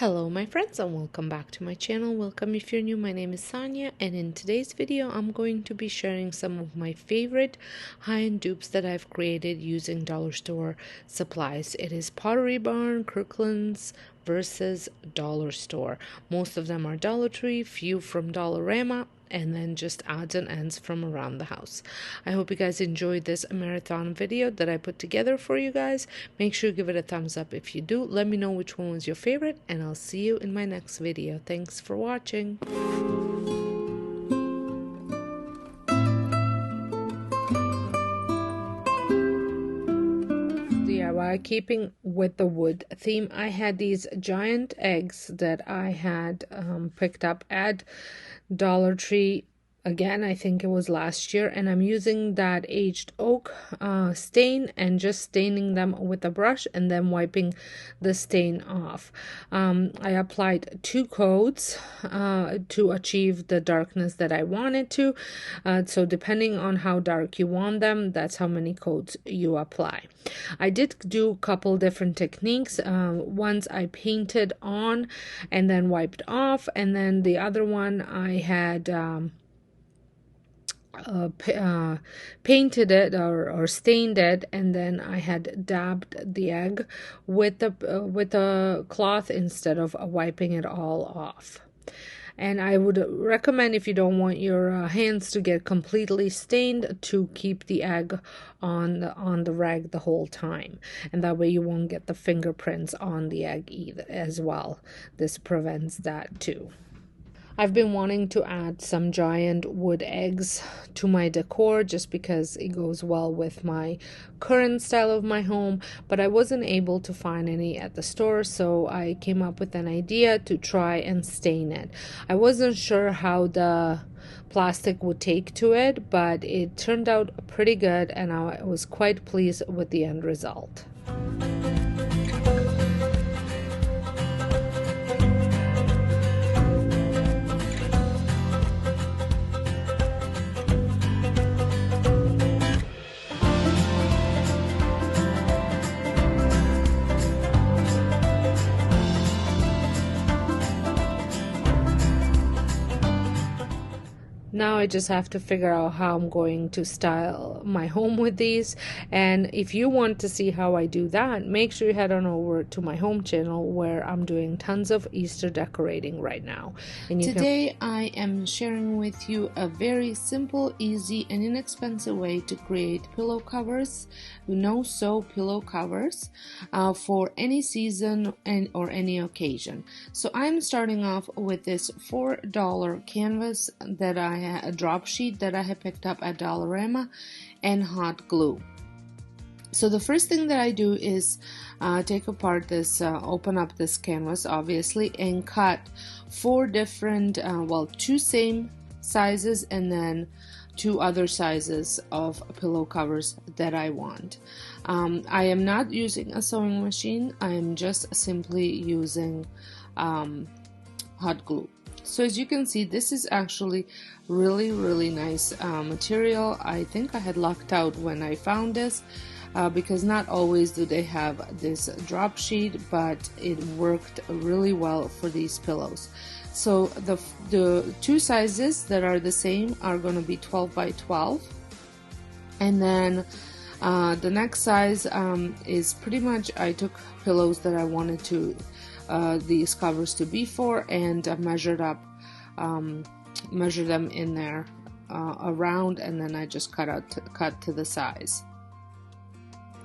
Hello my friends and welcome back to my channel. Welcome if you're new. My name is Sonia and in today's video I'm going to be sharing some of my favorite high-end dupes that I've created using dollar store supplies. It is Pottery Barn, Kirklands versus dollar store. Most of them are Dollar Tree, few from Dollarama, and then just odds and ends from around the house. I hope you guys enjoyed this marathon video that I put together for you guys. Make sure you give it a thumbs up if you do. Let me know which one was your favorite and I'll see you in my next video. Thanks for watching. DIY, keeping with the wood theme, I had these giant eggs that I had picked up at Dollar Tree. Again, I think it was last year, and I'm using that aged oak stain and just staining them with a brush and then wiping the stain off. I applied 2 coats to achieve the darkness that I wanted to. So depending on how dark you want them, that's how many coats you apply. I did do a couple different techniques. Once I painted on and then wiped off, and then the other one I had painted it or stained it, and then I had dabbed the egg with the cloth instead of wiping it all off. And I would recommend, if you don't want your hands to get completely stained, to keep the egg on the rag the whole time, and that way you won't get the fingerprints on the egg either as well. This prevents that too. I've been wanting to add some giant wood eggs to my decor just because it goes well with my current style of my home, but I wasn't able to find any at the store, so I came up with an idea to try and stain it. I wasn't sure how the plastic would take to it, but it turned out pretty good and I was quite pleased with the end result. Now I just have to figure out how I'm going to style my home with these, and if you want to see how I do that, make sure you head on over to my home channel where I'm doing tons of Easter decorating right now. And today I am sharing with you a very simple, easy and inexpensive way to create pillow covers, no-sew pillow covers for any season or any occasion. So I'm starting off with this $4 canvas that a drop sheet that I had picked up at Dollarama, and hot glue. So the first thing that I do is take apart this, open up this canvas obviously, and cut 4 different, 2 same sizes and then 2 other sizes of pillow covers that I want. I am not using a sewing machine, I am just simply using hot glue. So as you can see, this is actually really nice material. I think I had lucked out when I found this because not always do they have this drop sheet, but it worked really well for these pillows. So the 2 sizes that are the same are going to be 12 by 12, and then the next size is pretty much, I took pillows that I wanted to these covers to be for, and measured them in there around, and then I just cut to the size.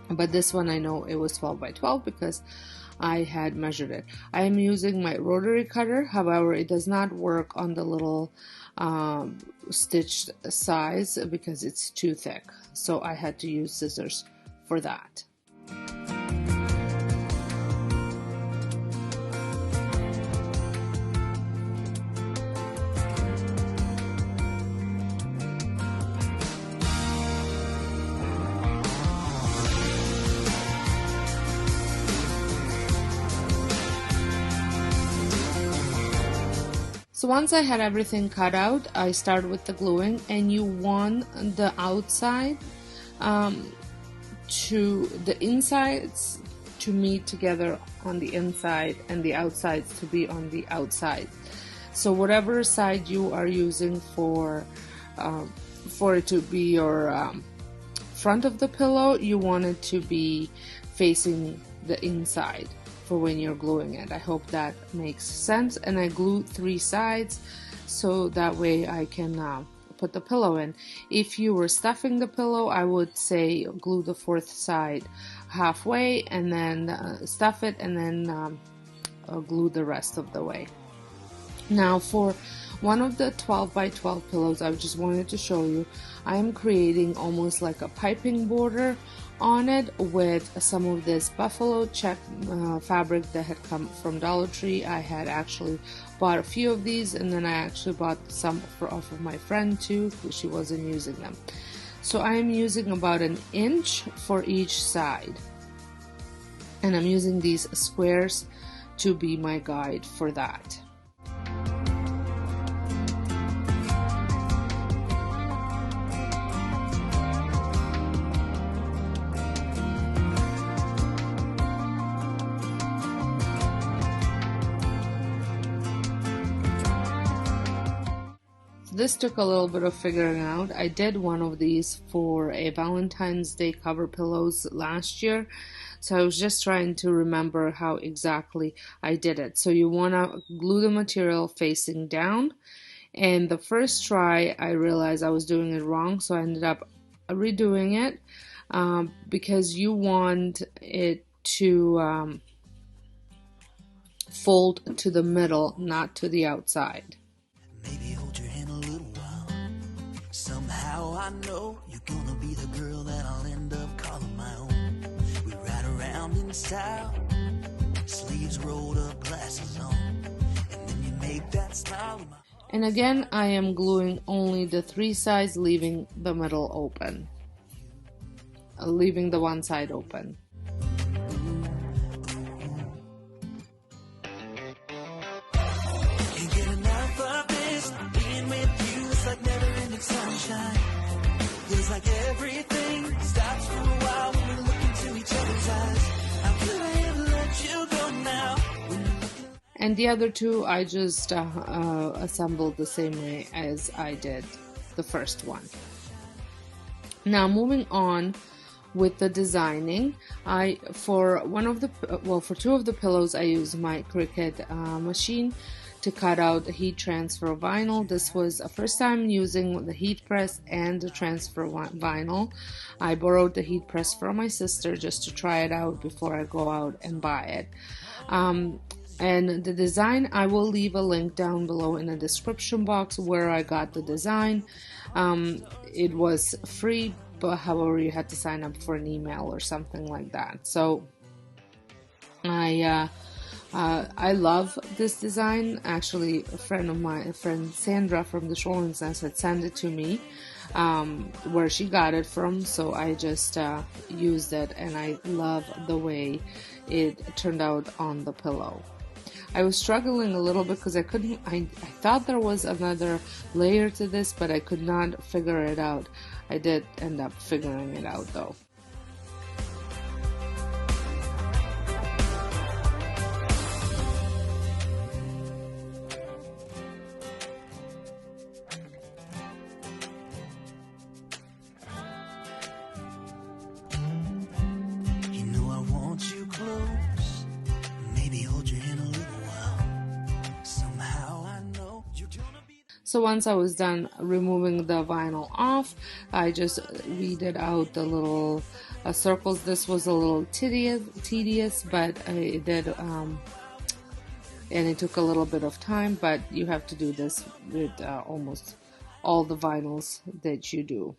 But this one I know it was 12 by 12 because I had measured it. I am using my rotary cutter, however it does not work on the little stitched size because it's too thick, so I had to use scissors for that. So once I had everything cut out, I started with the gluing, and you want the outside to the insides to meet together on the inside and the outsides to be on the outside. So whatever side you are using for it to be your front of the pillow, you want it to be facing the inside for when you're gluing it. I hope that makes sense. And I glued 3 sides so that way I can put the pillow in. If you were stuffing the pillow, I would say glue the 4th side halfway and then stuff it, and then glue the rest of the way. Now for one of the 12 by 12 pillows, I just wanted to show you, I am creating almost like a piping border on it with some of this buffalo check fabric that had come from Dollar Tree. I had actually bought a few of these, and then I actually bought some off of my friend too, because she wasn't using them. So I am using about 1 inch for each side, and I'm using these squares to be my guide for that. This took a little bit of figuring out. I did one of these for a Valentine's Day cover pillows last year, so I was just trying to remember how exactly I did it. So you want to glue the material facing down, and the first try I realized I was doing it wrong, so I ended up redoing it because you want it to fold to the middle, not to the outside. Maybe hold your hand a little while. Somehow I know you're gonna be the girl that I'll end up calling my own. We ride around in style, sleeves rolled up, glasses on, and then you make that smile with my... And again, I am gluing only the 3 sides, leaving the middle open, leaving the one side open. Feels like everything stops for a while when we look into each other's eyes. How could I ever let you go now? And the other 2 I just assembled the same way as I did the first one. Now moving on with the designing, for 2 of the pillows I used my Cricut machine to cut out the heat transfer vinyl. This was the first time using the heat press and the transfer vinyl. I borrowed the heat press from my sister just to try it out before I go out and buy it. And the design, I will leave a link down below in the description box where I got the design. It was free, but however you had to sign up for an email or something like that. So I love this design. Actually, a friend Sandra from the Shorelands Nest had sent it to me, where she got it from, so I just used it, and I love the way it turned out on the pillow. I was struggling a little bit because I thought there was another layer to this, but I could not figure it out. I did end up figuring it out though. So once I was done removing the vinyl off, I just weeded out the little circles. This was a little tedious, but I did, and it took a little bit of time, but you have to do this with almost all the vinyls that you do.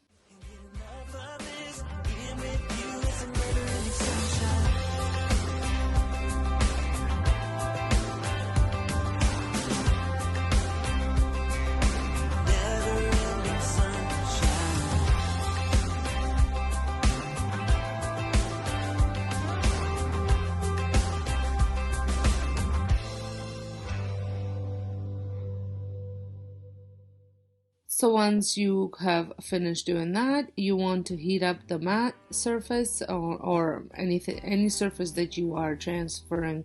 So once you have finished doing that, you want to heat up the mat surface or any surface that you are transferring,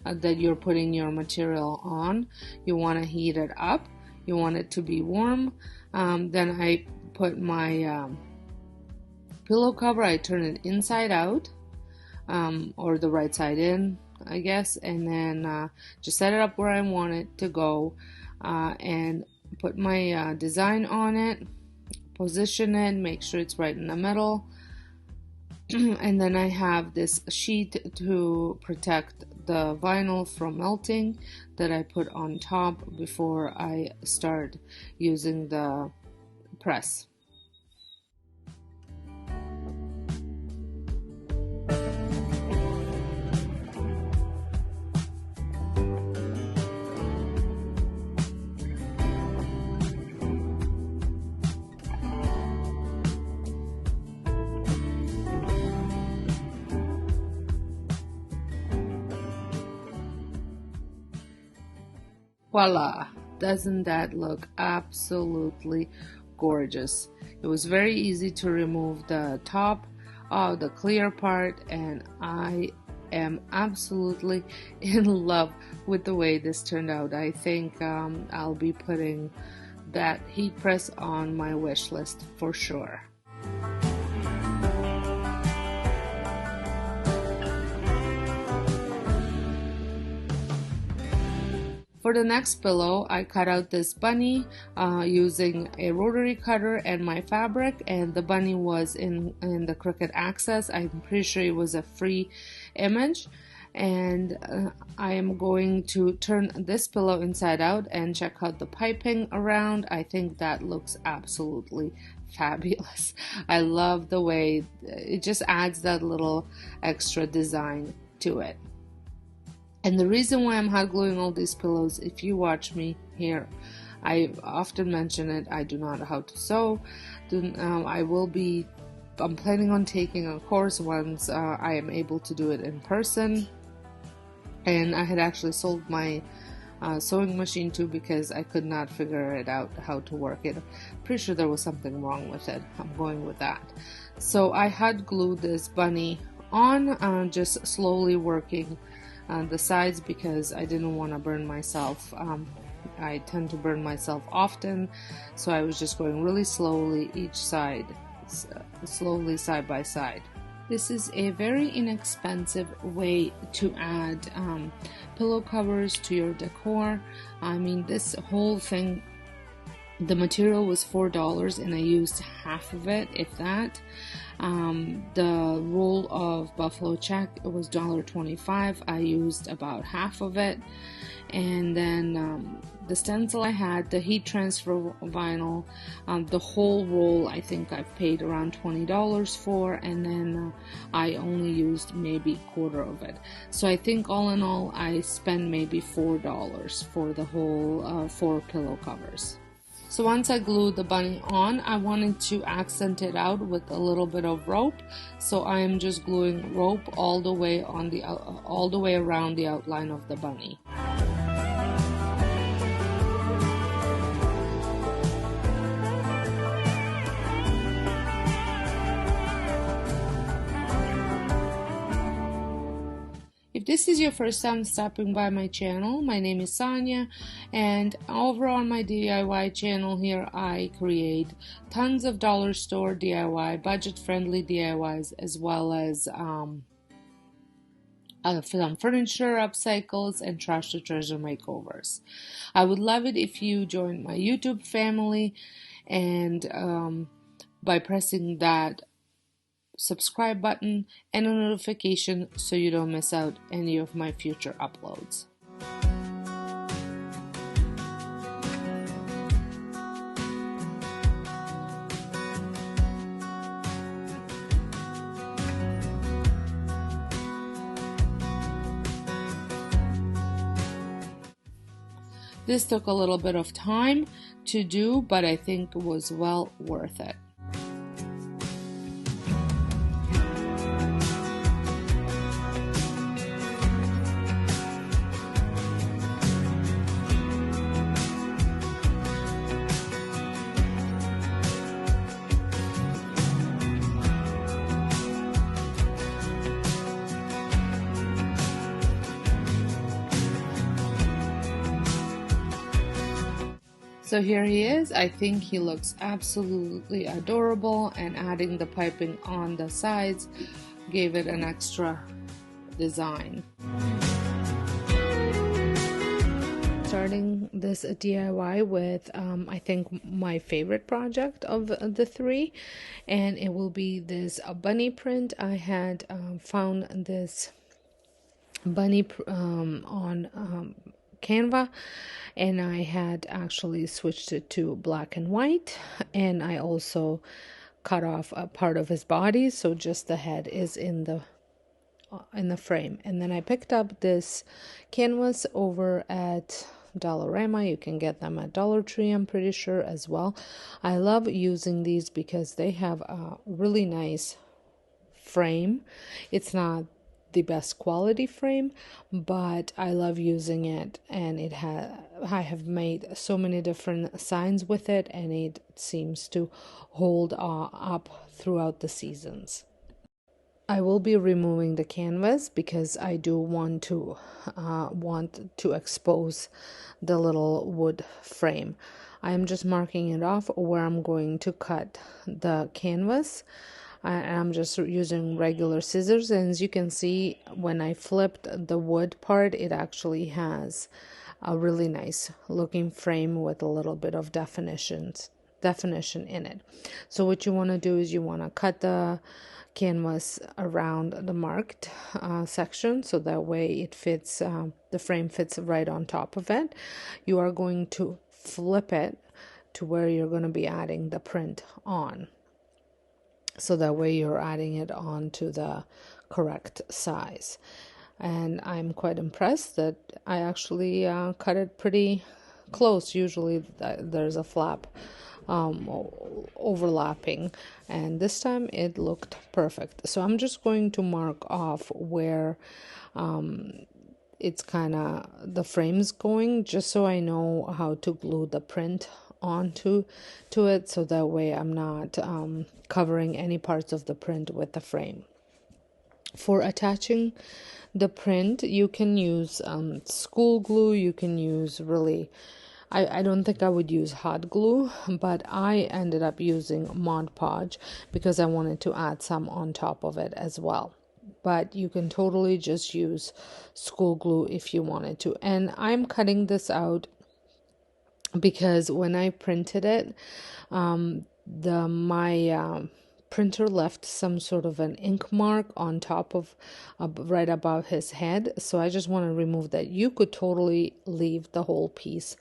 that you're putting your material on. You want to heat it up. You want it to be warm. Then I put my pillow cover, I turn it inside out, or the right side in, I guess, and then just set it up where I want it to go, and put my design on it, position it, make sure it's right in the middle, and then I have this sheet to protect the vinyl from melting that I put on top before I start using the press. Voila! Doesn't that look absolutely gorgeous? It was very easy to remove the top of the clear part, and I am absolutely in love with the way this turned out. I think I'll be putting that heat press on my wish list for sure. For the next pillow, I cut out this bunny using a rotary cutter and my fabric, and the bunny was in the crooked axis. I'm pretty sure it was a free image, and I am going to turn this pillow inside out and check out the piping around. I think that looks absolutely fabulous. I love the way it just adds that little extra design to it. And the reason why I'm hot gluing all these pillows, if you watch me here, I often mention it, I do not know how to sew. I'm planning on taking a course once I am able to do it in person. And I had actually sold my sewing machine too because I could not figure it out how to work it. Pretty sure there was something wrong with it. I'm going with that. So I hot glued this bunny on, just slowly working the sides because I didn't want to burn myself. I tend to burn myself often, so I was just going really slowly each side, slowly side by side. This is a very inexpensive way to add pillow covers to your decor. I mean, this whole thing, the material was $4 and I used half of it, if that. The roll of buffalo check was $1.25. I used about half of it. And then the stencil I had, the heat transfer vinyl, the whole roll I think I've paid around $20 for, and then I only used maybe a quarter of it. So I think all in all I spent maybe $4 for the whole 4 pillow covers. So once I glued the bunny on, I wanted to accent it out with a little bit of rope. So I am just gluing rope all the way around the outline of the bunny. If this is your first time stopping by my channel, my name is Sonja, and over on my DIY channel here I create tons of dollar store DIY, budget-friendly DIYs, as well as some furniture upcycles and trash to treasure makeovers. I would love it if you joined my YouTube family, and by pressing that subscribe button and a notification so you don't miss out any of my future uploads. This took a little bit of time to do, but I think it was well worth it. So here he is. I think he looks absolutely adorable, and adding the piping on the sides gave it an extra design. Starting this DIY with I think my favorite project of the three, and it will be this bunny print. I had found this bunny on Canva, and I had actually switched it to black and white, and I also cut off a part of his body, so just the head is in the frame. And then I picked up this canvas over at Dollarama. You can get them at Dollar Tree, I'm pretty sure, as well. I love using these because they have a really nice frame. It's not the best quality frame, but I love using it, and I have made so many different signs with it, and it seems to hold up throughout the seasons. I will be removing the canvas because I do want to expose the little wood frame. I am just marking it off where I'm going to cut the canvas. I'm just using regular scissors, and as you can see, when I flipped the wood part, it actually has a really nice looking frame with a little bit of definition in it. So what you want to do is you want to cut the canvas around the marked section, so that way it fits, the frame fits right on top of it. You are going to flip it to where you're going to be adding the print on, so that way you're adding it on to the correct size. And I'm quite impressed that I actually cut it pretty close. Usually there's a flap overlapping, and this time it looked perfect. So I'm just going to mark off where it's kind of the frame's going, just so I know how to glue the print onto it, so that way I'm not covering any parts of the print with the frame. For attaching the print, you can use school glue. You can use I don't think I would use hot glue, but I ended up using Mod Podge because I wanted to add some on top of it as well. But you can totally just use school glue if you wanted to. And I'm cutting this out because when I printed it, my printer left some sort of an ink mark on top of right above his head. So I just want to remove that. You could totally leave the whole piece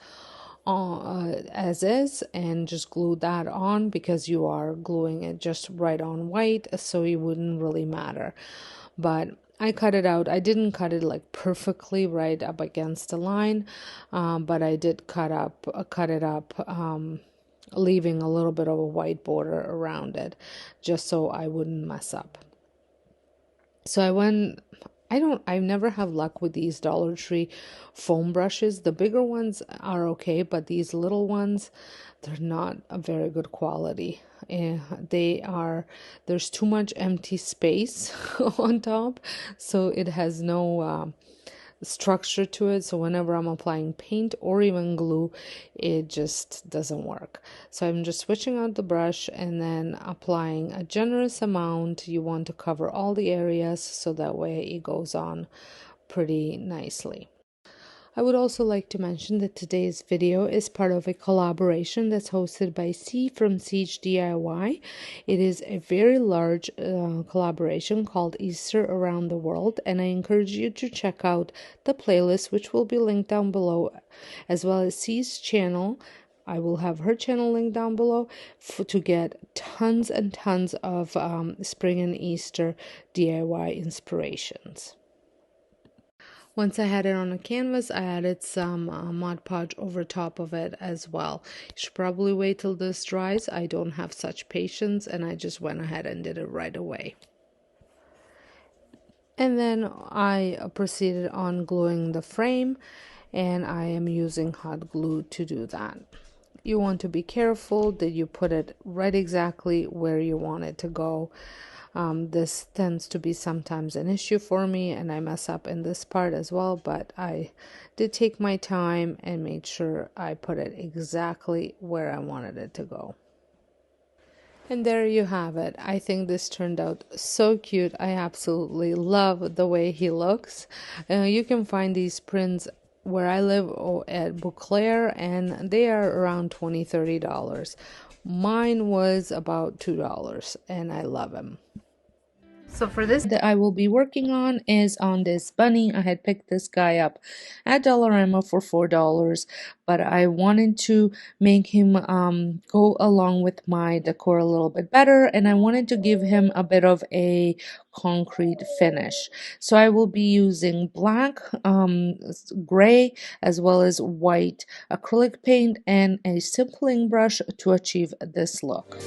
as is and just glue that on, because you are gluing it just right on white, so it wouldn't really matter. But I cut it out. I didn't cut it like perfectly right up against the line, but I did cut it up, leaving a little bit of a white border around it, just so I wouldn't mess up. So I never have luck with these Dollar Tree foam brushes. The bigger ones are okay, but these little ones, they're not a very good quality. There's too much empty space on top, so it has no structure to it. So whenever I'm applying paint or even glue, it just doesn't work. So I'm just switching out the brush and then applying a generous amount. You want to cover all the areas so that way it goes on pretty nicely. I would also like to mention that today's video is part of a collaboration that's hosted by C from Siege DIY. It is a very large collaboration called Easter Around the World, and I encourage you to check out the playlist, which will be linked down below, as well as C's channel. I will have her channel linked down below to get tons and tons of spring and Easter DIY inspirations. Once I had it on a canvas, I added some Mod Podge over top of it as well. You should probably wait till this dries. I don't have such patience, and I just went ahead and did it right away. And then I proceeded on gluing the frame, and I am using hot glue to do that. you want to be careful that you put it right exactly where you want it to go. This tends to be sometimes an issue for me, and I mess up in this part as well, but I did take my time and made sure I put it exactly where I wanted it to go. And there you have it. I think this turned out so cute. I absolutely love the way he looks. You can find these prints where I live at Bouclair, and they are around $20-$30. Mine was about $2, and I love him. So for this that I will be working on is on this bunny. I had picked this guy up at Dollarama for $4, but I wanted to make him go along with my decor a little bit better, and I wanted to give him a bit of a concrete finish. So I will be using black, gray, as well as white acrylic paint and a stippling brush to achieve this look.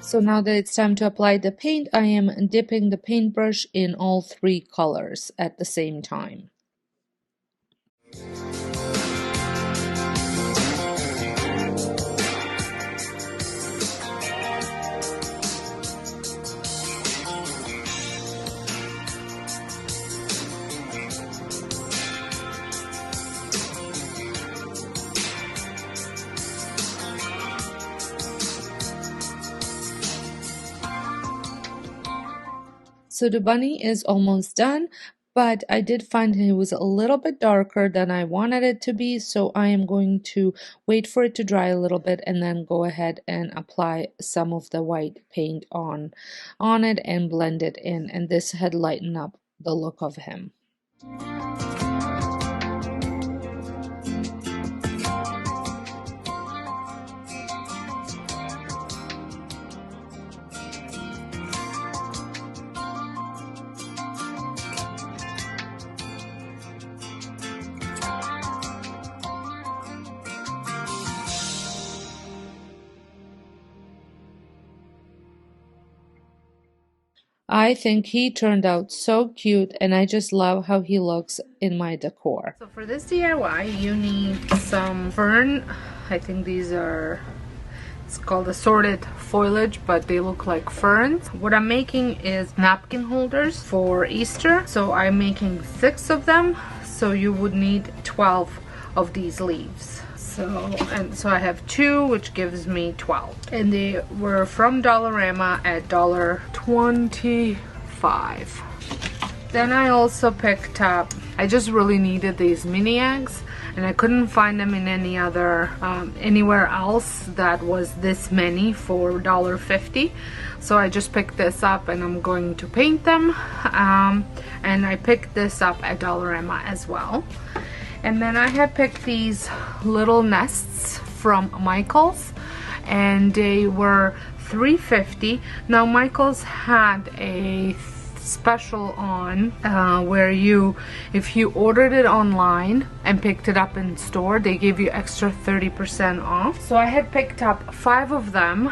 So now that it's time to apply the paint, I am dipping the paintbrush in all 3 colors at the same time. So the bunny is almost done, but I did find it was a little bit darker than I wanted it to be, so I am going to wait for it to dry a little bit and then go ahead and apply some of the white paint on it and blend it in, and this had lightened up the look of him. I think he turned out so cute, and I just love how he looks in my decor. So for this DIY, you need some fern. I think these are, it's called assorted foliage, but they look like ferns. What I'm making is napkin holders for Easter. So I'm making 6 of them. So you would need 12 of these leaves. So I have 2, which gives me 12, and they were from Dollarama at $1.25. Then I also picked up, I just really needed these mini eggs, and I couldn't find them in any other anywhere else that was this many for $1.50. So I just picked this up, and I'm going to paint them, and I picked this up at Dollarama as well. And then I have picked these little nests from Michael's, and they were $3.50. Now Michael's had a special on where if you ordered it online and picked it up in store, they give you extra 30% off. So I had picked up 5 of them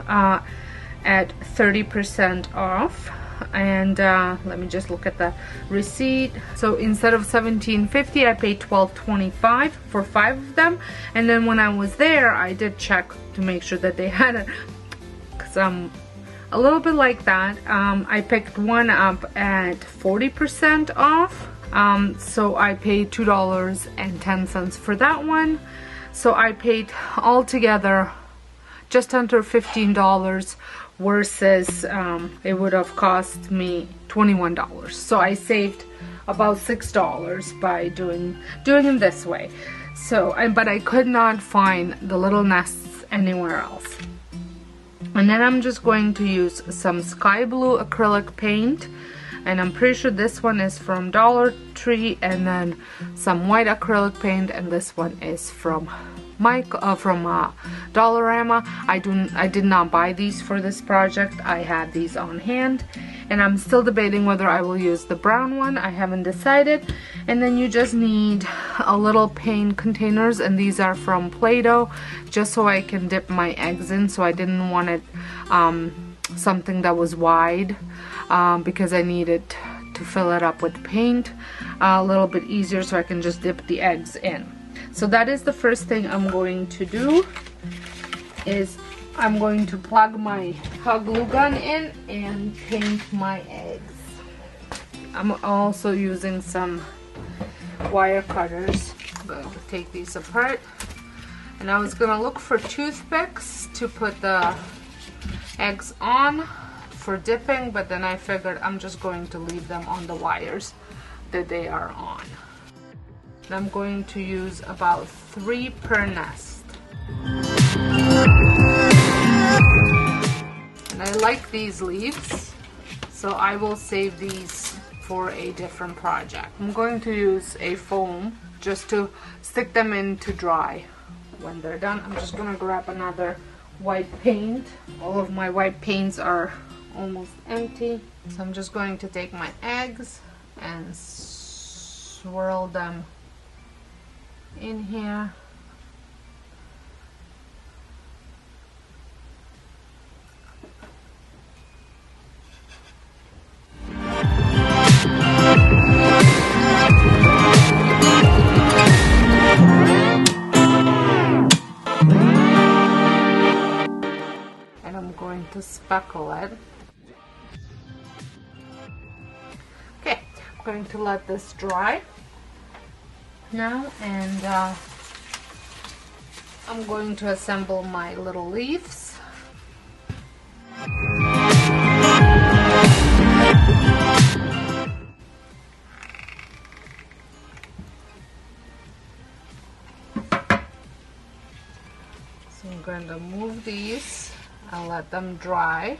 at 30% off. And let me just look at the receipt. So instead of $17.50, I paid $12.25 for 5 of them. And then when I was there, I did check to make sure that they had it, because I'm a little bit like that. I picked one up at 40% off, so I paid $2.10 for that one. So I paid altogether just under $15 versus it would have cost me $21. So I saved about $6 by doing it this way. So, but I could not find the little nests anywhere else. And then I'm just going to use some sky blue acrylic paint, and I'm pretty sure this one is from Dollar Tree, and then some white acrylic paint, and this one is from Dollarama. I did not buy these for this project. I had these on hand, and I'm still debating whether I will use the brown one. I haven't decided. And then you just need a little paint containers, and these are from Play-Doh, just so I can dip my eggs in. So I didn't want it something that was wide because I needed to fill it up with paint a little bit easier, so I can just dip the eggs in. So that is the first thing I'm going to do, is I'm going to plug my hot glue gun in and paint my eggs. I'm also using some wire cutters. I'm going to take these apart, and I was gonna look for toothpicks to put the eggs on for dipping, but then I figured I'm just going to leave them on the wires that they are on. And I'm going to use about 3 per nest. And I like these leaves, so I will save these for a different project. I'm going to use a foam just to stick them in to dry. When they're done, I'm just gonna grab another white paint. All of my white paints are almost empty, so I'm just going to take my eggs and swirl them in here. And I'm going to speckle it. Okay, I'm going to let this dry now, and I'm going to assemble my little leaves. So I'm going to move these. I'll let them dry.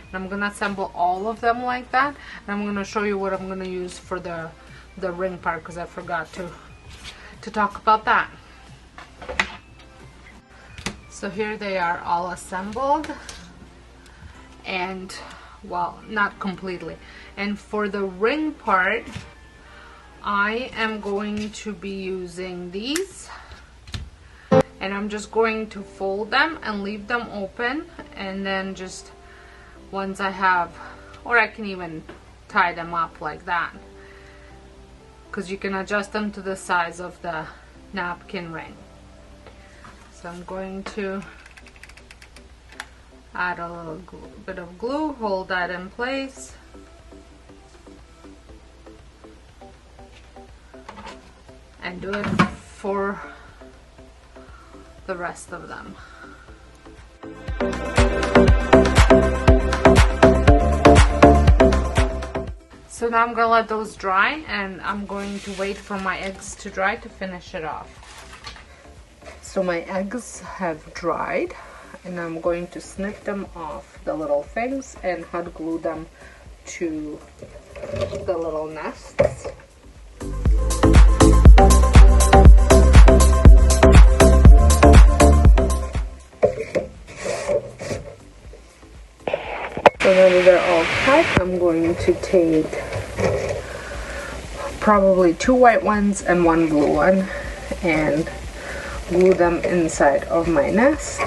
And I'm going to assemble all of them like that. And I'm going to show you what I'm going to use for the ring part, because I forgot to talk about that. So here they are all assembled, and well, not completely. And for the ring part, I am going to be using these, and I'm just going to fold them and leave them open, and then just once I have, or I can even tie them up like that, because you can adjust them to the size of the napkin ring. So I'm going to add a little bit of glue, hold that in place, and do it for the rest of them. So now I'm gonna let those dry, and I'm going to wait for my eggs to dry to finish it off. So my eggs have dried, and I'm going to snip them off the little things and hot glue them to the little nests. So then they're all cut. I'm going to take probably 2 white ones and 1 blue one and glue them inside of my nest.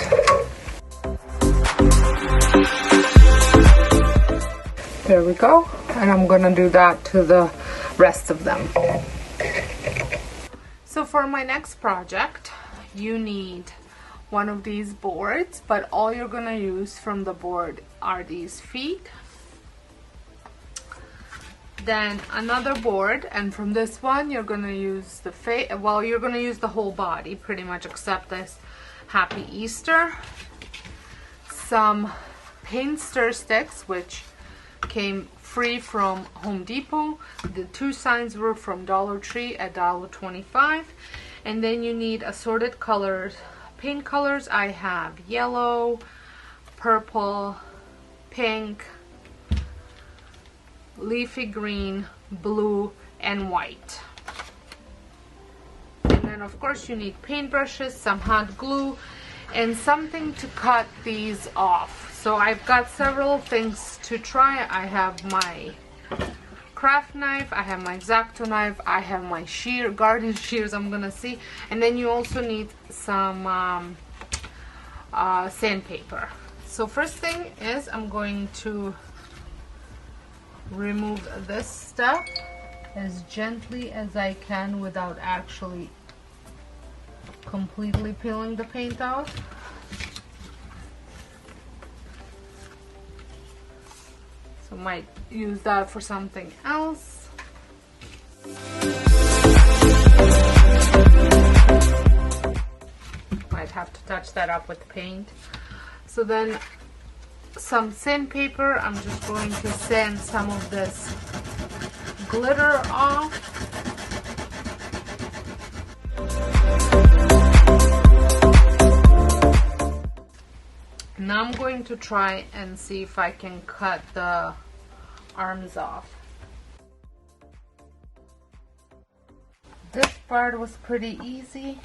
There we go. And I'm gonna do that to the rest of them. So for my next project, you need one of these boards, but all you're gonna use from the board are these feet. Then another board, and from this one you're gonna use the face. Well, you're gonna use the whole body pretty much, except this Happy Easter. Some paint stir sticks, which came free from Home Depot. The 2 signs were from Dollar Tree at $1.25. And then you need assorted colors, paint colors. I have yellow, purple, pink, leafy green, blue, and white. And then of course you need paintbrushes, some hot glue, and something to cut these off. So I've got several things to try. I have my craft knife, I have my X-Acto knife, I have my garden shears I'm gonna see, and then you also need some sandpaper. So first thing is I'm going to remove this stuff as gently as I can without actually completely peeling the paint off. So might use that for something else. Might have to touch that up with paint. So then some sandpaper, I'm just going to sand some of this glitter off. Now I'm going to try and see if I can cut the arms off. This part was pretty easy.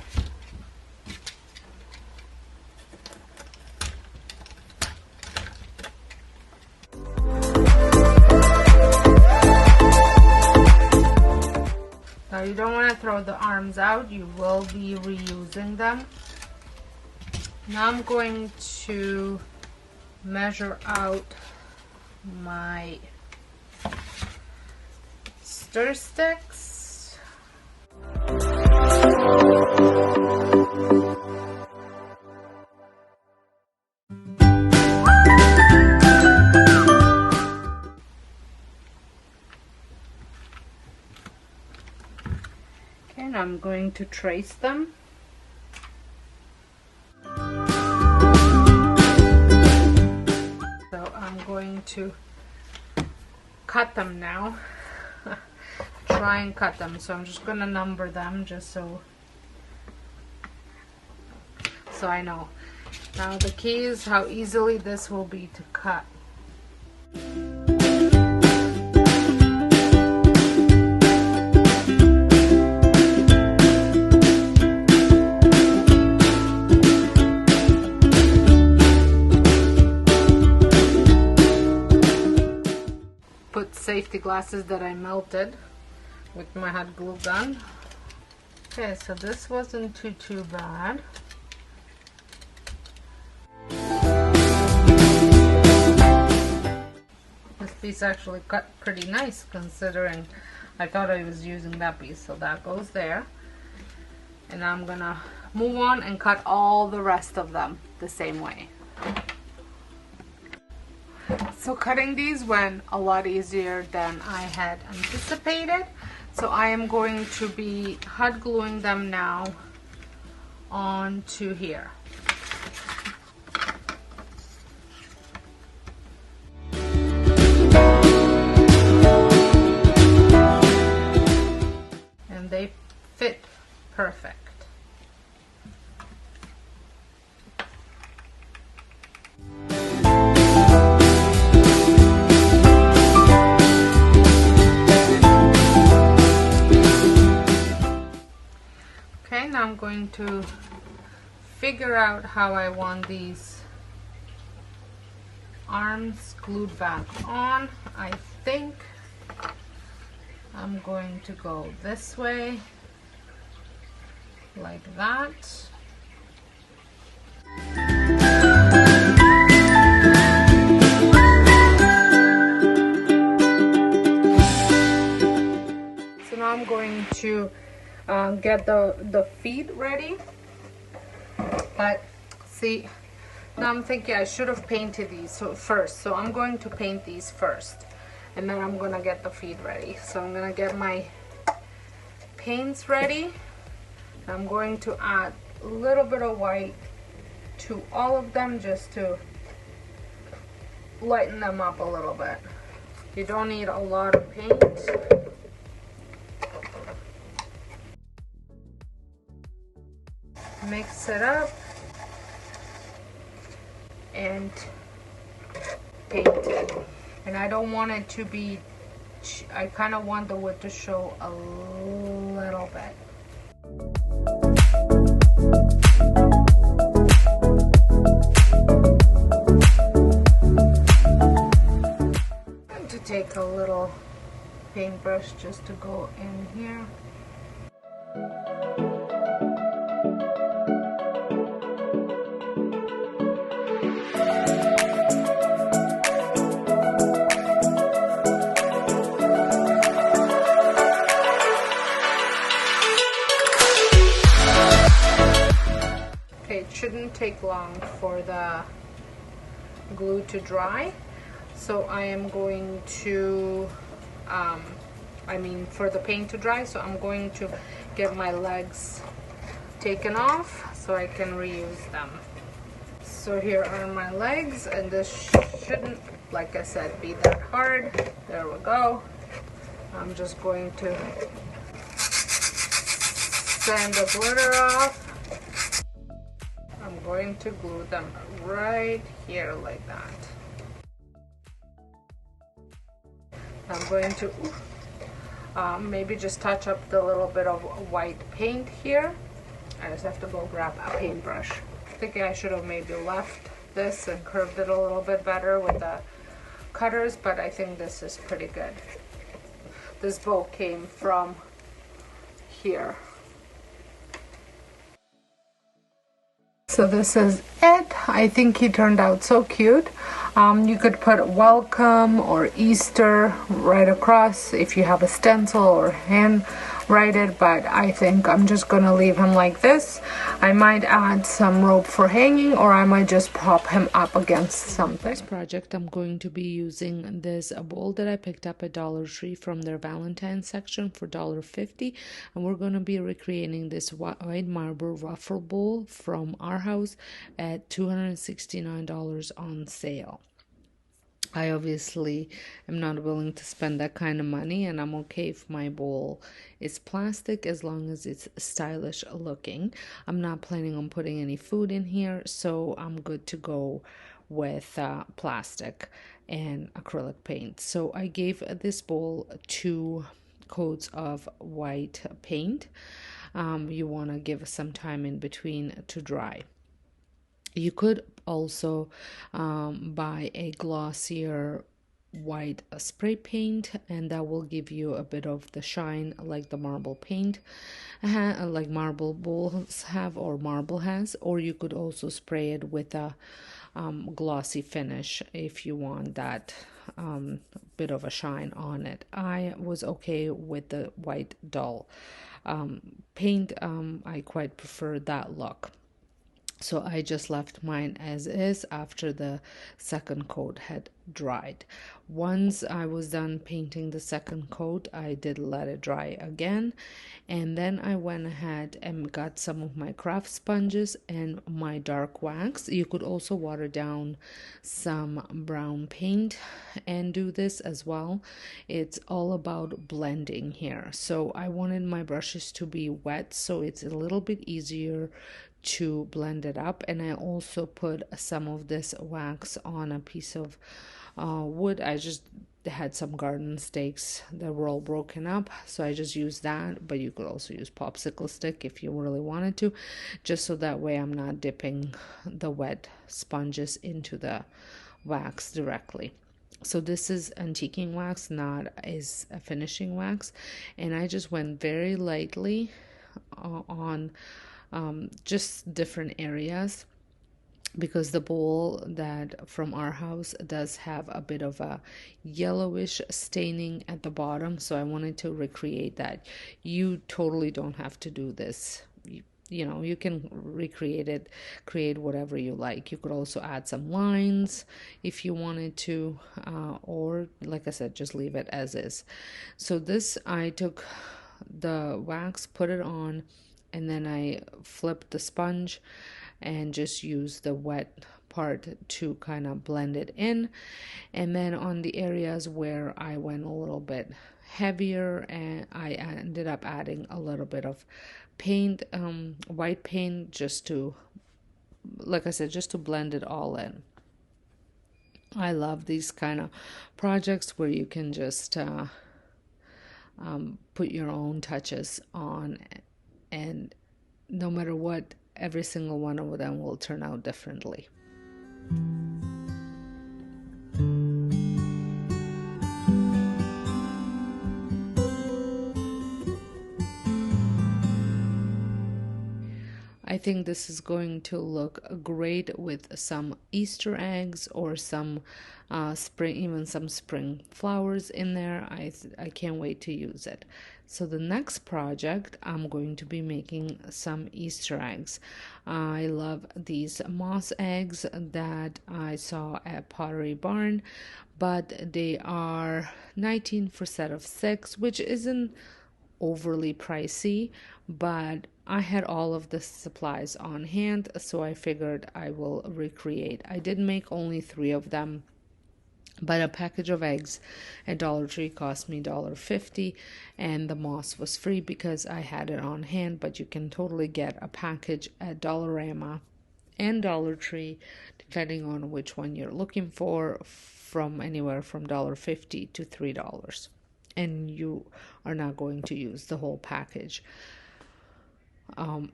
Now you don't want to throw the arms out, you will be reusing them. Now I'm going to measure out my stir sticks. And I'm going to trace them. So I'm going to cut them now. Try and cut them. So I'm just going to number them just so I know. Now the key is how easily this will be to cut. Safety glasses that I melted with my hot glue gun. Okay, so this wasn't too bad. This piece actually cut pretty nice considering I thought I was using that piece, so that goes there. And I'm gonna move on and cut all the rest of them the same way. So cutting these went a lot easier than I had anticipated. So I am going to be hot gluing them now onto here. And they fit perfect. Now I'm going to figure out how I want these arms glued back on. I think I'm going to go this way, like that. So now I'm going to get the feet ready, but see, now I'm thinking I should have painted these first, so I'm going to paint these first and then I'm gonna get the feet ready. So I'm gonna get my paints ready. I'm going to add a little bit of white to all of them just to lighten them up a little bit. You don't need a lot of paint. Mix it up and paint it. And I don't want it to be, I kind of want the wood to show a little bit. And to take a little paintbrush just to go in here. Okay, it shouldn't take long for the glue to dry, so I am going to for the paint to dry, so I'm going to get my legs taken off so I can reuse them. So here are my legs, and this shouldn't, like I said, be that hard. There we go. I'm just going to sand the glitter off. I'm going to glue them right here like that. I'm going to maybe just touch up the little bit of white paint here. I just have to go grab a paintbrush. I think I should have maybe left this and curved it a little bit better with the cutters, but I think this is pretty good. This bow came from here. So this is it. I think he turned out so cute. You could put welcome or Easter right across if you have a stencil or hand write it, but I think I'm just gonna leave him like this. I might add some rope for hanging, or I might just prop him up against something. This project, I'm going to be using this bowl that I picked up at Dollar Tree from their Valentine's section for $1.50, and we're going to be recreating this white marble ruffle bowl from our house at $269 on sale. I obviously am not willing to spend that kind of money, and I'm okay if my bowl is plastic as long as it's stylish looking. I'm not planning on putting any food in here, so I'm good to go with plastic and acrylic paint. So I gave this bowl 2 coats of white paint. You want to give some time in between to dry. You could also buy a glossier white spray paint, and that will give you a bit of the shine like the marble paint, like marble bowls have or marble has. Or you could also spray it with a glossy finish if you want that bit of a shine on it. I was okay with the white dull paint. I quite prefer that look. So I just left mine as is after the second coat had dried. Once I was done painting the second coat, I did let it dry again. And then I went ahead and got some of my craft sponges and my dark wax. You could also water down some brown paint and do this as well. It's all about blending here. So I wanted my brushes to be wet, so it's a little bit easier to blend it up. And I also put some of this wax on a piece of wood. I just had some garden stakes that were all broken up, so I just used that, but you could also use popsicle stick if you really wanted to, just so that way I'm not dipping the wet sponges into the wax directly. So this is antiquing wax, not is a finishing wax, and I just went very lightly on just different areas, because the bowl that from our house does have a bit of a yellowish staining at the bottom, so I wanted to recreate that. You totally don't have to do this. You know, you can recreate it, create whatever you like. You could also add some lines if you wanted to, or like I said, just leave it as is. So this, I took the wax, put it on, and then I flipped the sponge and just use the wet part to kind of blend it in. And then on the areas where I went a little bit heavier, and I ended up adding a little bit of paint, white paint, just to, like I said, just to blend it all in. I love these kind of projects where you can just put your own touches on, and no matter what, every single one of them will turn out differently. I think this is going to look great with some Easter eggs or some spring, even some spring flowers in there. I can't wait to use it. So the next project, I'm going to be making some Easter eggs. I love these moss eggs that I saw at Pottery Barn, but they are 19 for set of 6, which isn't overly pricey, but I had all of the supplies on hand, so I figured I will recreate. I did make only 3 of them, but a package of eggs at Dollar Tree cost me $1.50, and the moss was free because I had it on hand. But you can totally get a package at Dollarama and Dollar Tree, depending on which one you're looking for, from anywhere from $1.50 to $3. And you are not going to use the whole package,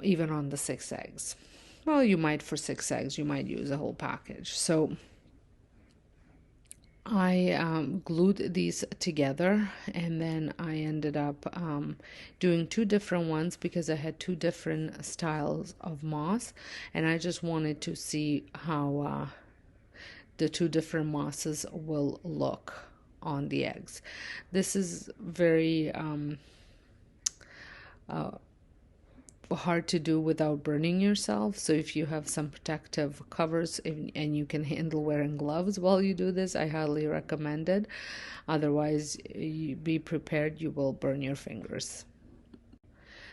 even on the 6 eggs. Well, you might, for 6 eggs, you might use a whole package. So I glued these together, and then I ended up doing 2 different ones because I had 2 different styles of moss, and I just wanted to see how the 2 different mosses will look on the eggs. This is very hard to do without burning yourself. So if you have some protective covers and you can handle wearing gloves while you do this, I highly recommend it. Otherwise, be prepared, you will burn your fingers.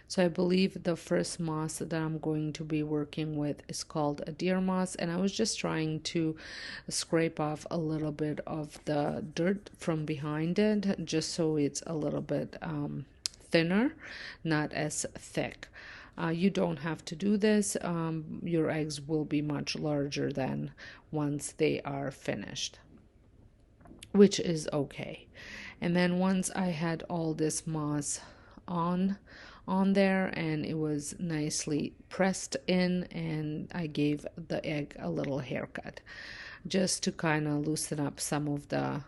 So I believe the first moss that I'm going to be working with is called a deer moss, and I was just trying to scrape off a little bit of the dirt from behind it, just so it's a little bit thinner, not as thick. You don't have to do this. Your eggs will be much larger than once they are finished, which is okay. And then once I had all this moss on there and it was nicely pressed in, and I gave the egg a little haircut just to kind of loosen up some of the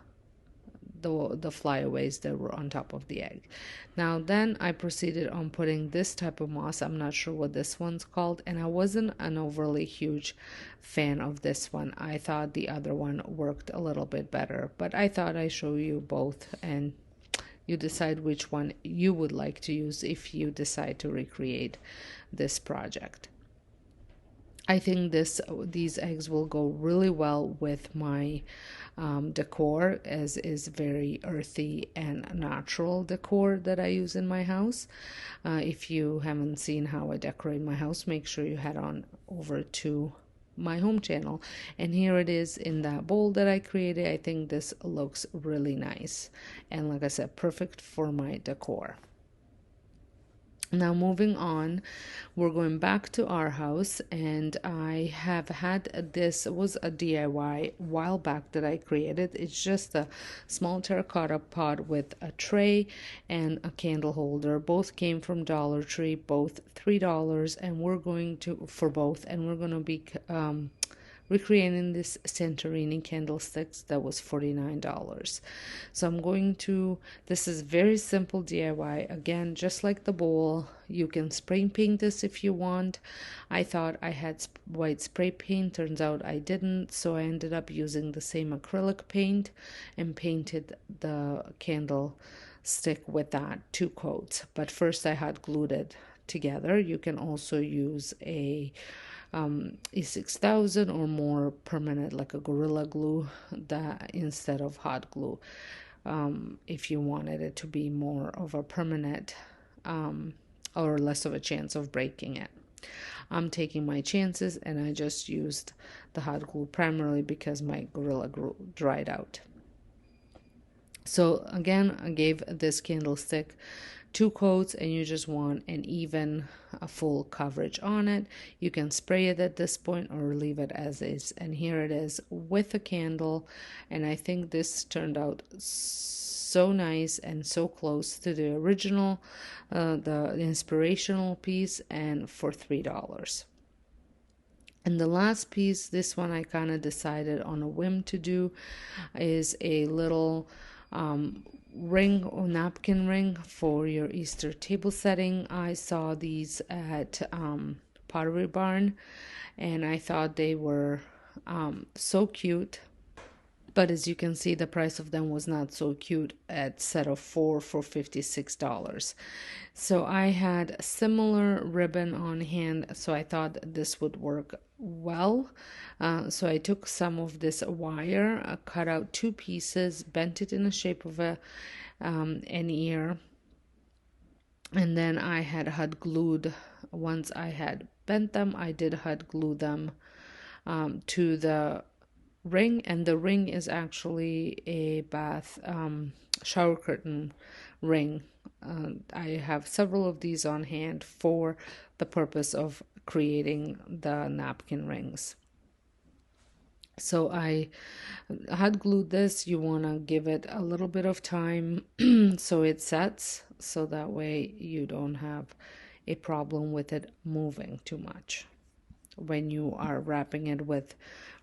flyaways that were on top of the egg. Now then I proceeded on putting this type of moss. I'm not sure what this one's called, and I wasn't an overly huge fan of this one. I thought the other one worked a little bit better, but I thought I'd show you both, and you decide which one you would like to use if you decide to recreate this project. I think these eggs will go really well with my decor, as is very earthy and natural decor that I use in my house. If you haven't seen how I decorate my house, make sure you head on over to my home channel, and here it is in that bowl that I created. I think this looks really nice, and like I said, perfect for my decor. Now moving on, we're going back to our house, and I have had this was a DIY a while back that I created. It's just a small terracotta pot with a tray and a candle holder. Both came from Dollar Tree, both $3, and we're going to be recreating this Santorini candlesticks that was $49. So this is very simple DIY. Again, just like the bowl, you can spray paint this if you want. I thought I had white spray paint, turns out I didn't, so I ended up using the same acrylic paint and painted the candlestick with that, 2 coats. But first I had glued it together. You can also use a E6000 or more permanent, like a Gorilla Glue, that instead of hot glue, if you wanted it to be more of a permanent or less of a chance of breaking it. I'm taking my chances, and I just used the hot glue primarily because my Gorilla Glue dried out. So again, I gave this candlestick 2 coats, and you just want an even full coverage on it. You can spray it at this point or leave it as is, and here it is with a candle, and I think this turned out so nice and so close to the original, the inspirational piece, and for $3. And the last piece, this one I kind of decided on a whim to do, is a little ring or napkin ring for your Easter table setting. I saw these at Pottery Barn, and I thought they were so cute. But as you can see, the price of them was not so cute at set of 4 for $56. So I had similar ribbon on hand, so I thought this would work well. So I took some of this wire, cut out 2 pieces, bent it in the shape of an ear, and then I had hot glued. Once I had bent them, I did hot glue them to the ring, and the ring is actually a bath shower curtain ring. I have several of these on hand for the purpose of creating the napkin rings. So I hot glued this. You want to give it a little bit of time so it sets, so that way you don't have a problem with it moving too much when you are wrapping it with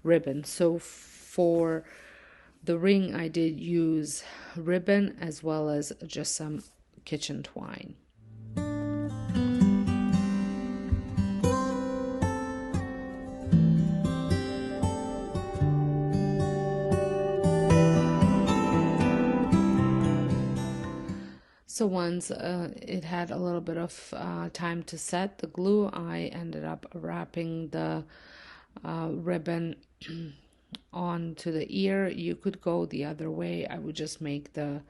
ribbon. So for the ring, I did use ribbon as well as just some kitchen twine. So once it had a little bit of time to set the glue, I ended up wrapping the ribbon onto the ear. You could go the other way. I would just make the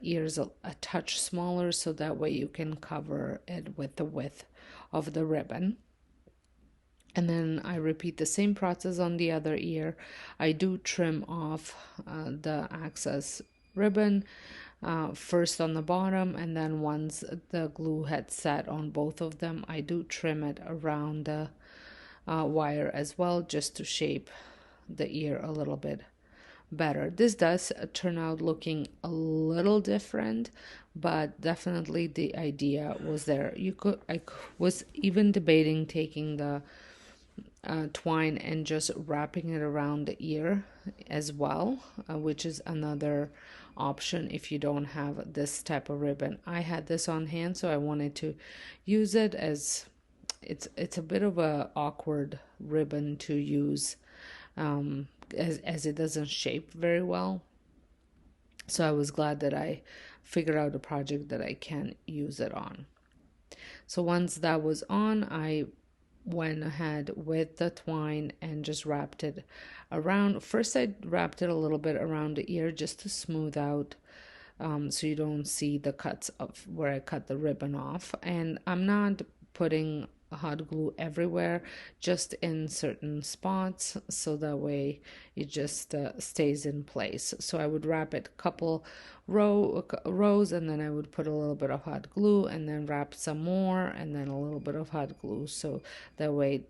ears a touch smaller, so that way you can cover it with the width of the ribbon. And then I repeat the same process on the other ear. I do trim off the excess ribbon first on the bottom, and then once the glue had set on both of them, I do trim it around the wire as well, just to shape the ear a little bit better. This does turn out looking a little different, but definitely the idea was there. I was even debating taking the twine and just wrapping it around the ear as well, which is another option if you don't have this type of ribbon. I had this on hand, so I wanted to use it, as it's a bit of a awkward ribbon to use, as it doesn't shape very well. So I was glad that I figured out a project that I can use it on. So once that was on, I went ahead with the twine and just wrapped it around. First, I wrapped it a little bit around the ear just to smooth out, so you don't see the cuts of where I cut the ribbon off. And I'm not putting hot glue everywhere, just in certain spots, so that way it just stays in place. So I would wrap it a couple rows, and then I would put a little bit of hot glue, and then wrap some more, and then a little bit of hot glue, so that way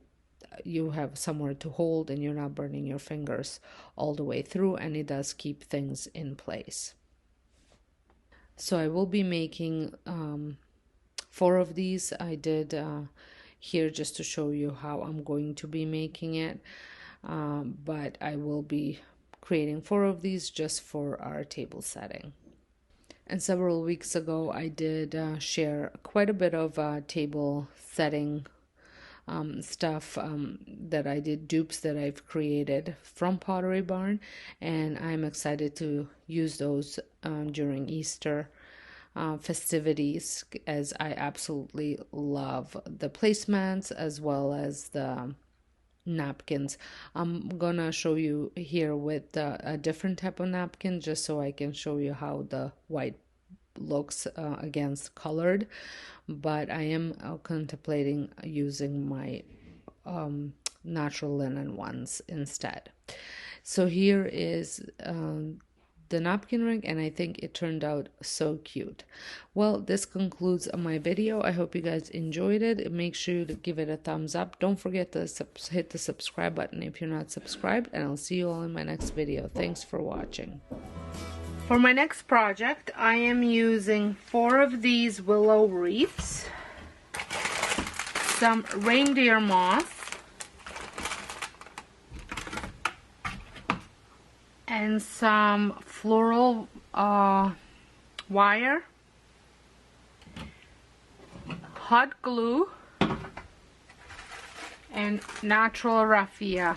you have somewhere to hold and you're not burning your fingers all the way through, and it does keep things in place. So I will be making 4 of these. I did here just to show you how I'm going to be making it, but I will be creating 4 of these just for our table setting. And several weeks ago I did share quite a bit of table setting stuff that I did, dupes that I've created from Pottery Barn, and I'm excited to use those during Easter festivities, as I absolutely love the placemats as well as the napkins. I'm gonna show you here with a different type of napkin, just so I can show you how the white looks against colored, but I am contemplating using my natural linen ones instead. So here is the napkin ring, and I think it turned out so cute. Well, this concludes my video. I hope you guys enjoyed it. Make sure to give it a thumbs up. Don't forget to hit the subscribe button if you're not subscribed, and I'll see you all in my next video. Thanks for watching. For my next project, I am using 4 of these willow wreaths, some reindeer moss, and some floral wire, hot glue, and natural raffia.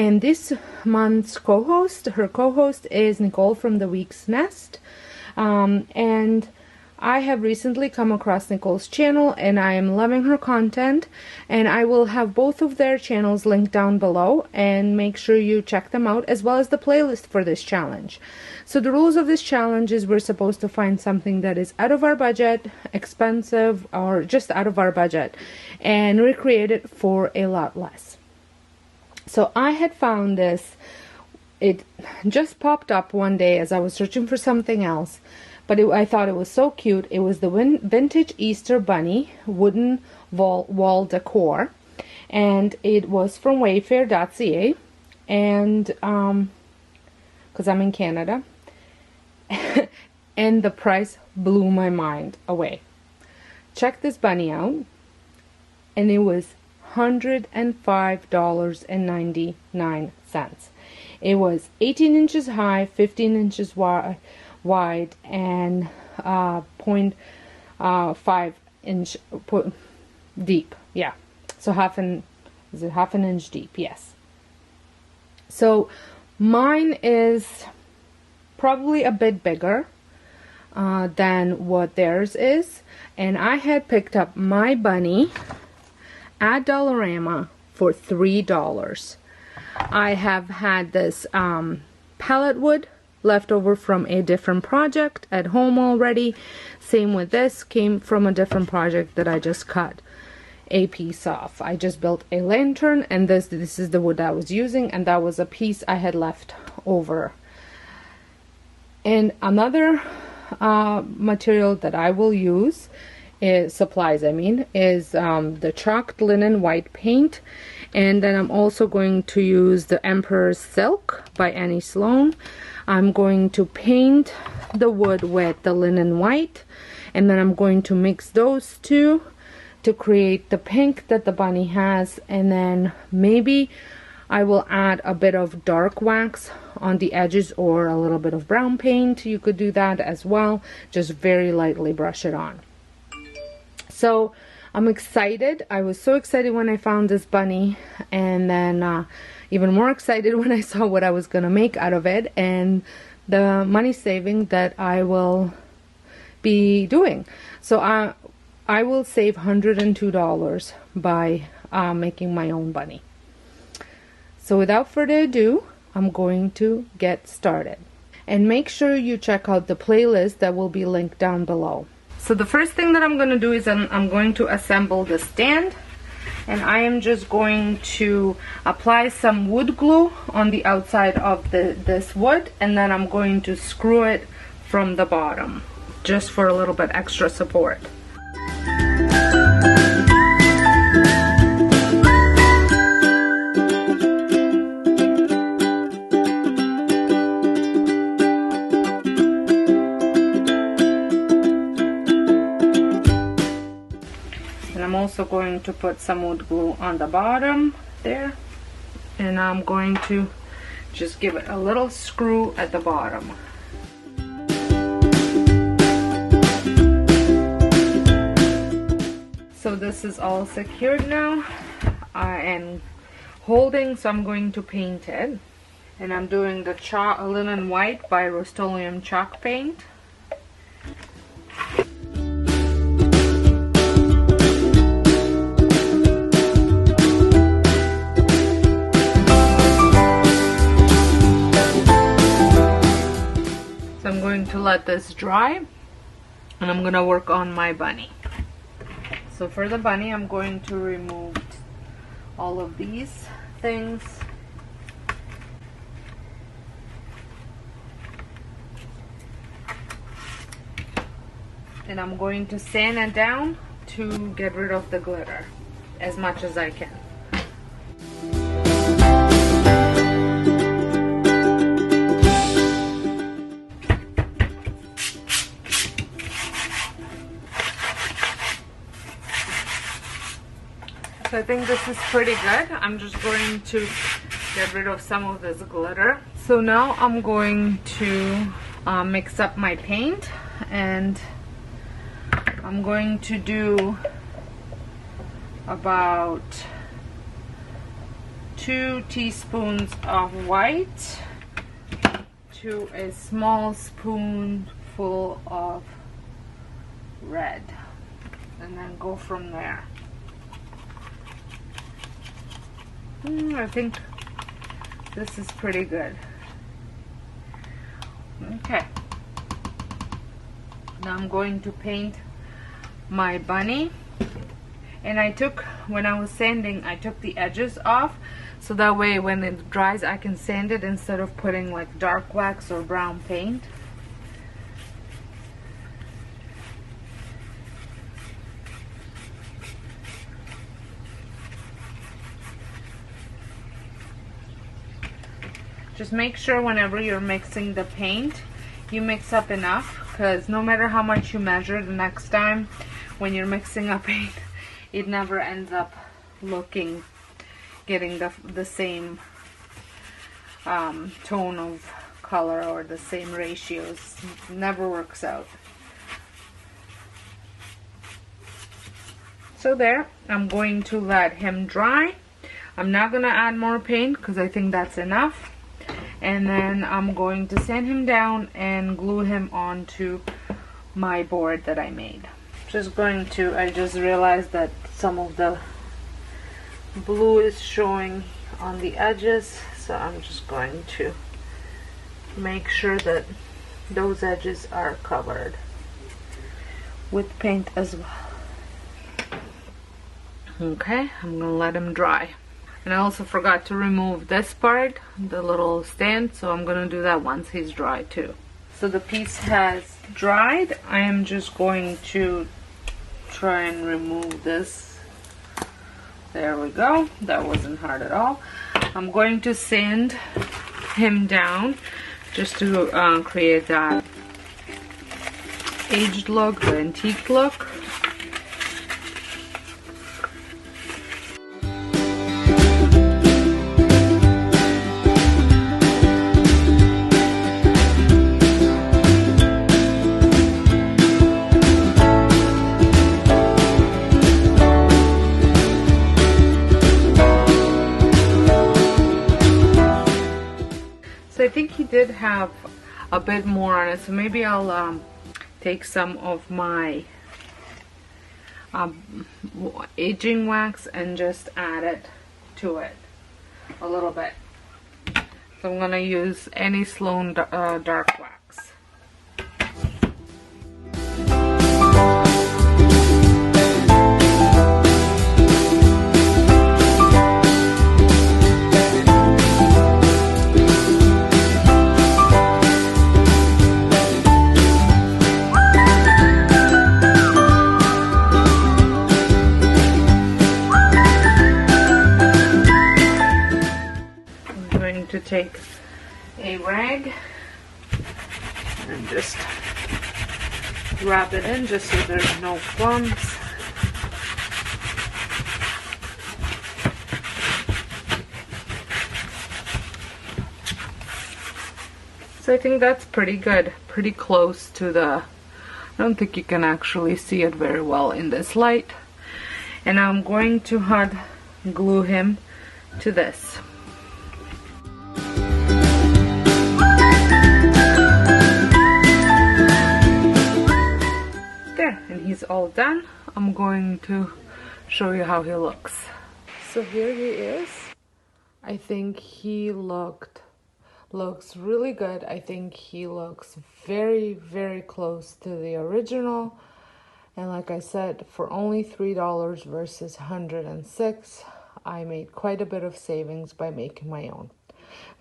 And this month's her co-host is Nicole from The Week's Nest. And I have recently come across Nicole's channel and I am loving her content, and I will have both of their channels linked down below, and make sure you check them out, as well as the playlist for this challenge. So the rules of this challenge is we're supposed to find something that is out of our budget, expensive, or just out of our budget, and recreate it for a lot less. So I had found this, it just popped up one day as I was searching for something else, but I thought it was so cute. It was the vintage Easter bunny wooden wall decor, and it was from wayfair.ca, and because I'm in Canada, and the price blew my mind away. Check this bunny out, and it was $105.99. It was 18 inches high, 15 inches wide, and 0.5 inch deep. Yeah, so half an inch deep. Yes. So mine is probably a bit bigger than what theirs is, and I had picked up my bunny at Dollarama for $3. I have had this pallet wood left over from a different project at home already. Same with this, came from a different project that I just cut a piece off. I just built a lantern, and this is the wood I was using, and that was a piece I had left over. And another material that I will use is the chalked linen white paint, and then I'm also going to use the Emperor's Silk by Annie Sloan. I'm going to paint the wood with the linen white, and then I'm going to mix those two to create the pink that the bunny has, and then maybe I will add a bit of dark wax on the edges or a little bit of brown paint. You could do that as well, just very lightly brush it on. So I'm excited. I was so excited when I found this bunny, and then even more excited when I saw what I was gonna make out of it and the money saving that I will be doing. So I will save $102 by making my own bunny. So without further ado, I'm going to get started. And make sure you check out the playlist that will be linked down below. So the first thing that I'm going to do is I'm going to assemble the stand, and I am just going to apply some wood glue on the outside of this wood, and then I'm going to screw it from the bottom just for a little bit extra support. I'm also going to put some wood glue on the bottom there, and I'm going to just give it a little screw at the bottom. So this is all secured now and holding, so I'm going to paint it, and I'm doing the linen white by Rust-Oleum chalk paint. I'm going to let this dry, and I'm going to work on my bunny. So for the bunny, I'm going to remove all of these things. And I'm going to sand it down to get rid of the glitter as much as I can. So I think this is pretty good. I'm just going to get rid of some of this glitter. So now I'm going to mix up my paint, and I'm going to do about 2 teaspoons of white to a small spoonful of red, and then go from there. I think this is pretty good. Okay, now I'm going to paint my bunny, and when I was sanding, I took the edges off so that way when it dries I can sand it instead of putting like dark wax or brown paint. Just make sure whenever you're mixing the paint, you mix up enough, because no matter how much you measure, the next time when you're mixing up paint, it never ends up getting the same tone of color or the same ratios. It never works out. So there, I'm going to let him dry. I'm not going to add more paint because I think that's enough. And then I'm going to sand him down and glue him onto my board that I made. I just realized that some of the blue is showing on the edges, so I'm just going to make sure that those edges are covered with paint as well. Okay, I'm gonna let him dry. And I also forgot to remove this part, the little stand, so I'm gonna do that once he's dry too. So the piece has dried. I am just going to try and remove this. There we go. That wasn't hard at all. I'm going to sand him down just to create that aged look, the antique look. I think he did have a bit more on it, so maybe I'll take some of my aging wax and just add it to it a little bit. So I'm gonna use any Sloan dark wax. To take a rag and just wrap it in just so there's no clumps. So I think that's pretty good, pretty close to the, I don't think you can actually see it very well in this light. And I'm going to hot glue him to this. And he's all done. I'm going to show you how he looks. So here he is. I think he looks really good. I think he looks very, very close to the original. And like I said, for only $3 versus $106, I made quite a bit of savings by making my own.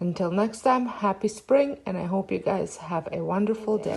Until next time, happy spring, and I hope you guys have a wonderful day.